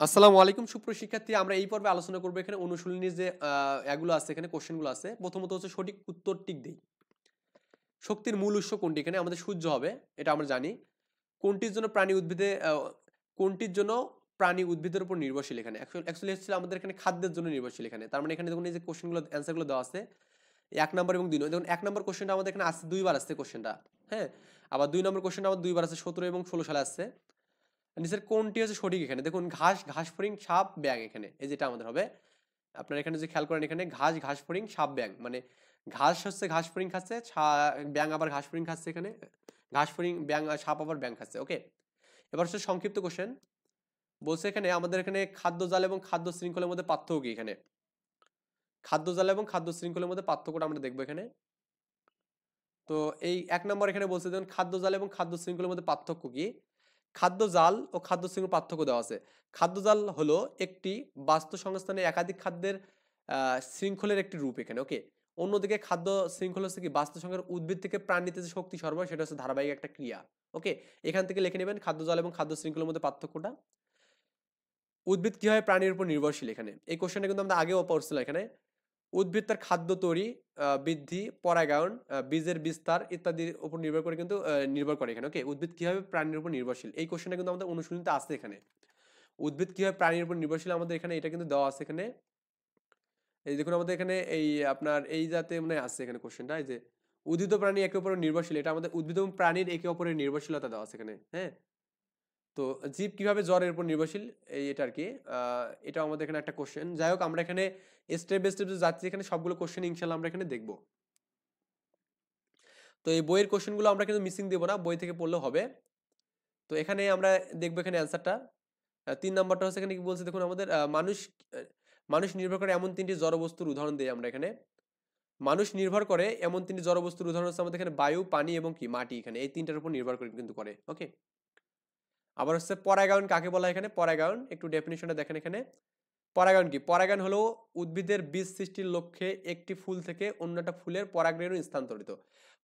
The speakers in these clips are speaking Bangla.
আসসালামু আলাইকুম সুপ্রিয় শিক্ষার্থী, আমরা এই পর্বে আলোচনা করব এখানে অনুশীলনীর যে এগুলো আছে, এখানে কোশ্চেনগুলো আছে। প্রথমত হচ্ছে সঠিক উত্তর টিক দেই। শক্তির মূল উৎস কোনটি? এখানে আমাদের সূর্য হবে, এটা আমরা জানি। কোনটির জন্য প্রাণী উদ্ভিদে কোনটির জন্য প্রাণী উদ্ভিদের উপর নির্ভরশীল? এখানে অ্যাকচুয়ালি হচ্ছে আমাদের এখানে খাদ্যের জন্য নির্ভরশীল। এখানে তার মানে এখানে দেখুন এই যে কোশ্চেনগুলো অ্যান্সারগুলো দেওয়া আছে 1 নাম্বার এবং 2 নম্বর। দেখুন 1 নাম্বার কোশ্চেনটা আমাদের এখানে আসছে দুইবার আসছে কোশ্চেনটা, হ্যাঁ। আবার 2 নম্বর কোশ্চেনটা আমাদের দুইবার আছে, 17 এবং 16 সালে আসছে। নিচের কোনটি হচ্ছে সঠিক? এখানে দেখুন ঘাস, ঘাস ফড়িং, সাপ, ব্যাঙ। এখানে এই যেটা আমাদের হবে, আপনারা এখানে যে খেয়াল করেন, এখানে ঘাস, ঘাস ফড়িং, সাপ, ব্যাঙ, মানে ঘাস হচ্ছে ঘাস ফড়িং খাচ্ছে, ব্যাঙ আবার ঘাস ফড়িং খাচ্ছে। এখানে ঘাস ফড়িং, ব্যাঙ আর সাপ আবার ব্যাঙ খাচ্ছে। ওকে, এবার হচ্ছে সংক্ষিপ্ত কোশ্চেন। বলছে এখানে আমাদের এখানে খাদ্য জাল এবং খাদ্য শৃঙ্খলের মধ্যে পার্থক্য কি? এখানে খাদ্য জাল এবং খাদ্য শৃঙ্খলের মধ্যে পার্থক্যটা আমরা দেখবো এখানে। তো এই 1 নম্বর এখানে বলছে যেমন খাদ্য জাল এবং খাদ্য শৃঙ্খলের মধ্যে পার্থক্য কি? খাদ্য জাল ও খাদ্য শৃঙ্খল পার্থক্য দেওয়া আছে। খাদ্য জাল হলো একটি বাস্তু সংস্থানে একাধিক খাদ্যের শৃঙ্খলের একটি রূপ এখানে। ওকে, অন্যদিকে খাদ্য শৃঙ্খল হচ্ছে কি বাস্তু সংখ্যার উদ্ভিদ থেকে প্রাণীতে যে শক্তি সরবরাহ, সেটা হচ্ছে ধারাবাহিক একটা ক্রিয়া। ওকে, এখান থেকে লিখে নেবেন খাদ্য জাল এবং খাদ্য শৃঙ্খলের মধ্যে পার্থক্যটা। উদ্ভিদ কিভাবে প্রাণীর উপর নির্ভরশীল? এখানে এই কোশ্চেনটা কিন্তু আমরা আগেও পড়ছিলাম। এখানে উদ্ভিদ তার খাদ্য তৈরি, বৃদ্ধি, পরাগায়ন, বীজের বিস্তার ইত্যাদির উপর নির্ভর করে কিন্তু নির্ভর করে এখানে। ওকে, উদ্ভিদ কিভাবে প্রাণীর উপর নির্ভরশীল, এই কোশ্চেনটা কিন্তু আমাদের অনুশীলনীতে আছে এখানে। উদ্ভিদ কিভাবে প্রাণীর উপর নির্ভরশীল আমাদের এখানে এটা কিন্তু দেওয়া আছে এখানে। এই দেখুন আমাদের এখানে এই আপনার এই জাতে মানে আছে এখানে কোশ্চেনটা, এই যে উদ্ভিদ ও প্রাণী একে অপরের নির্ভরশীল, এটা আমাদের উদ্ভিদ এবং প্রাণীর একে অপরের নির্ভরশীলতা দেওয়া আছে এখানে, হ্যাঁ। তো জীব কিভাবে জ্বরের উপর নির্ভরশীল, এই এটা আর কি। এটা আমাদের এখানে একটা কোশ্চেন। যাই হোক, আমরা এখানে স্টেপ বাই স্টেপ যাচ্ছি, এখানে সবগুলো কোশ্চেন ইনশাল্লাহ আমরা এখানে দেখবো। তো এই বইয়ের কোশ্চেনগুলো আমরা কিন্তু মিসিং দেবো না, বই থেকে পড়লেও হবে। তো এখানে আমরা দেখবো এখানে অ্যান্সারটা। 3 নাম্বারটা হচ্ছে এখানে কি বলছে দেখুন আমাদের আহ, মানুষ নির্ভর করে এমন 3টি জড়বস্তুর উদাহরণ দিই আমরা এখানে। মানুষ নির্ভর করে এমন 3টি জড়বস্তুর উদাহরণ হচ্ছে আমাদের এখানে বায়ু, পানি এবং কি মাটি। এখানে এই তিনটার উপর নির্ভর করে কিন্তু করে। ওকে, আবার হচ্ছে পরাগায়ন কাকে বলা হয়? এখানে পরাগায়ন একটু ডেফিনিশনটা দেখেন এখানে। পরাগায়ন কি? পরাগায়ন হলো উদ্ভিদের বীজ সৃষ্টির লক্ষ্যে একটি ফুল থেকে অন্য একটা ফুলের পরাগরেণু স্থানান্তরিত।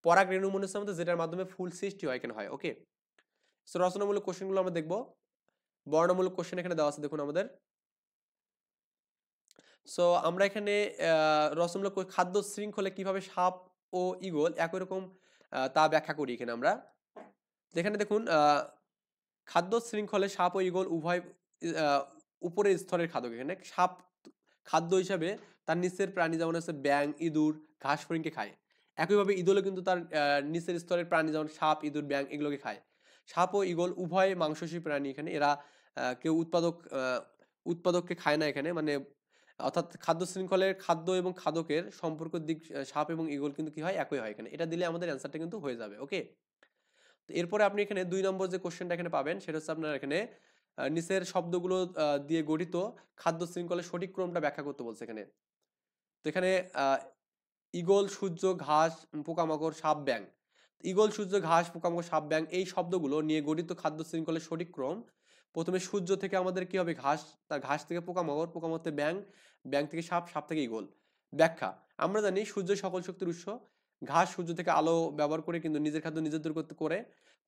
পরাগরেণু মনে হচ্ছে আমাদের যেটার মাধ্যমে ফুল সৃষ্টি হয় এখানে হয়। ওকে, সো রচনামূলক কোশ্চেনগুলো আমরা দেখবো। বর্ণমূলক কোশ্চেন এখানে দেওয়া আছে দেখুন আমাদের। সো আমরা এখানে রচনামূলক খাদ্য শৃঙ্খলে কিভাবে সাপ ও ঈগল একই রকম তা ব্যাখ্যা করি এখানে আমরা। যেখানে দেখুন খাদ্য শৃঙ্খলে সাপ ও ঈগল উভয় আহ, উপরের স্তরের খাদ্য। এখানে সাপ খাদ্য হিসাবে তার নিচের প্রাণী যেমন হচ্ছে ব্যাং, ইঁদুর, ঘাস ফড়িংকে খায়। একইভাবে ঈগলও কিন্তু তার নিচের স্তরের প্রাণী যেমন সাপ, ইঁদুর, ব্যাং এগুলোকে খায়। সাপ ও ঈগল উভয় মাংসাশী প্রাণী। এখানে এরা কেউ উৎপাদককে খায় না এখানে, মানে অর্থাৎ খাদ্য শৃঙ্খলের খাদ্য এবং খাদকের সম্পর্কের দিক সাপ এবং ঈগল কিন্তু কি হয়, একই হয় এখানে। এটা দিলে আমাদের অ্যান্সারটা কিন্তু হয়ে যাবে। ওকে, তো এরপরে আপনি এখানে 2 নম্বর যে কোশ্চেনটা এখানে পাবেন, সেটা হচ্ছে আপনার এখানে নিচের শব্দগুলো দিয়ে গঠিত খাদ্য শৃঙ্খলের সঠিক ক্রমটা ব্যাখ্যা করতে বলছে এখানে। তো এখানে আহ, ঈগল, সূর্য, ঘাস, পোকামাকড়, সাপ, ব্যাং। ঈগল, সূর্য, ঘাস, পোকামাকড়, সাপ, ব্যাং এই শব্দগুলো নিয়ে গঠিত খাদ্য শৃঙ্খলের সঠিক ক্রম: প্রথমে সূর্য থেকে আমাদের কি হবে ঘাস, তার ঘাস থেকে পোকামাকড়, পোকামাকড় থেকে ব্যাং, ব্যাং থেকে সাপ, সাপ থেকে ঈগল। ব্যাখ্যা: আমরা জানি সূর্য সকল শক্তির উৎস। ঘাস সূর্য থেকে আলো ব্যবহার করে কিন্তু নিজের খাদ্য নিজের দূর করতে করে।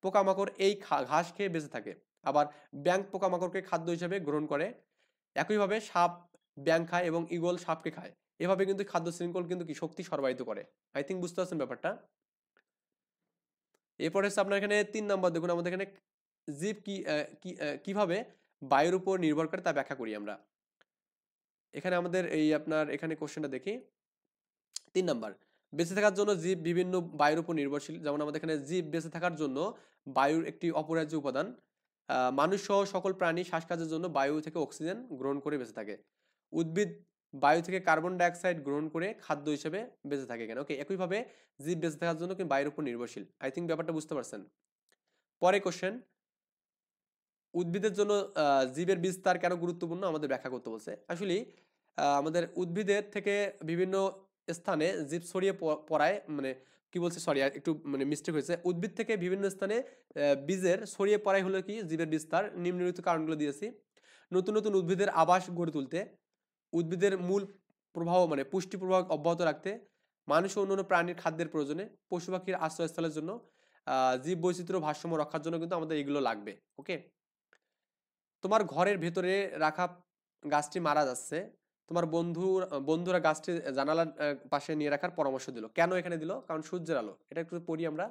পোকামাকড় এই ঘাস খেয়ে বেঁচে থাকে। আবার ব্যাং পোকামাকড়কে খাদ্য হিসেবে গ্রহণ করে। একইভাবে সাপ ব্যাং খায় এবং ঈগল সাপকে খায়। এভাবে কিন্তু খাদ্য শৃঙ্খল কিন্তু কি শক্তি সরবরাহিত করে। আই থিঙ্ক বুঝতে পারছেন ব্যাপারটা। এরপরে হচ্ছে আপনার এখানে 3 নম্বর দেখুন আমাদের এখানে জীব কিভাবে বায়ুর উপর নির্ভর করে তা ব্যাখ্যা করি আমরা। এখানে আমাদের এই আপনার এখানে কোশ্চেনটা দেখি। 3 নাম্বার, বেঁচে থাকার জন্য জীব বিভিন্ন বায়ুর উপর নির্ভরশীল। যেমন আমাদের এখানে জীব বেঁচে থাকার জন্য বায়ুর একটি অপরিহার্য উপাদান। মানুষ সহ সকল প্রাণী শ্বাসকাজের জন্য বায়ু থেকে অক্সিজেন গ্রহণ করে বেঁচে থাকে। উদ্ভিদ বায়ু থেকে কার্বন ডাইঅক্সাইড গ্রহণ করে খাদ্য হিসেবে বেঁচে থাকে এখানে। ওকে, একইভাবে জীব বেঁচে থাকার জন্য কিন্তু বায়ুর উপর নির্ভরশীল। আই থিঙ্ক ব্যাপারটা বুঝতে পারছেন। পরে কোশ্চেন, উদ্ভিদের জন্য জীবের বিস্তার কেন গুরুত্বপূর্ণ আমাদের ব্যাখ্যা করতে বলছে। আসলে আমাদের উদ্ভিদের থেকে বিভিন্ন স্থানে জীব ছড়িয়ে পড়ায়, মানে কি বলছে, সরি একটু মানে মিস্টেক হয়েছে। উদ্ভিদ থেকে বিভিন্ন স্থানে বীজের ছড়িয়ে পড়াই হলো কি জীবের বিস্তার। নিম্নলিখিত কারণগুলো দিয়েছি: নতুন নতুন উদ্ভিদের আবাস গড়ে তুলতে, উদ্ভিদের মূল প্রবাহ মানে পুষ্টি প্রবাহ অব্যাহত রাখতে, মানুষ ও অন্যান্য প্রাণীর খাদ্যের প্রয়োজনে, পশু পাখির আশ্রয়স্থলের জন্য, জীব বৈচিত্র্য ভারসাম্য রক্ষার জন্য কিন্তু আমাদের এগুলো লাগবে। ওকে, তোমার ঘরের ভেতরে রাখা গাছটি মারা যাচ্ছে, তোমার বন্ধুরা গাছটি জানালার পাশে নিয়ে রাখার পরামর্শ দিল। কেন এখানে দিল? কারণ সূর্যের আলো। এটা একটু পড়ি আমরা।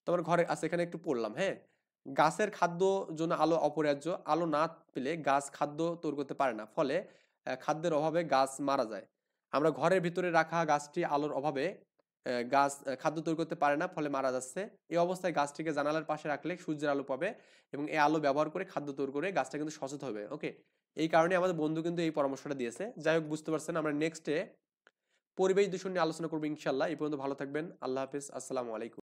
তোমার ঘরে আছে, এখানে একটু পড়লাম, হ্যাঁ। গাছের খাদ্য জন্য আলো অপরিহার্য। আলো না পেলে গাছ খাদ্য তৈরি করতে পারে না, ফলে খাদ্যের অভাবে গাছ মারা যায়। আমরা ঘরের ভিতরে রাখা গাছটি আলোর অভাবে গাছ খাদ্য তৈরি করতে পারে না, ফলে মারা যাচ্ছে। এই অবস্থায় গাছটিকে জানালার পাশে রাখলে সূর্যের আলো পাবে এবং এই আলো ব্যবহার করে খাদ্য তৈরি করে গাছটা কিন্তু সচেতন হবে। ওকে, এই কারণে আমাদের বন্ধু কিন্তু এই পরামর্শটা দিয়েছে। যাই হোক, বুঝতে পারছেন। আমরা নেক্সটে পরিবেশ দূষণ নিয়ে আলোচনা করবো ইনশাল্লাহ। এই পর্যন্ত ভালো থাকবেন। আল্লাহ হাফিজ, আসসালামু আলাইকুম।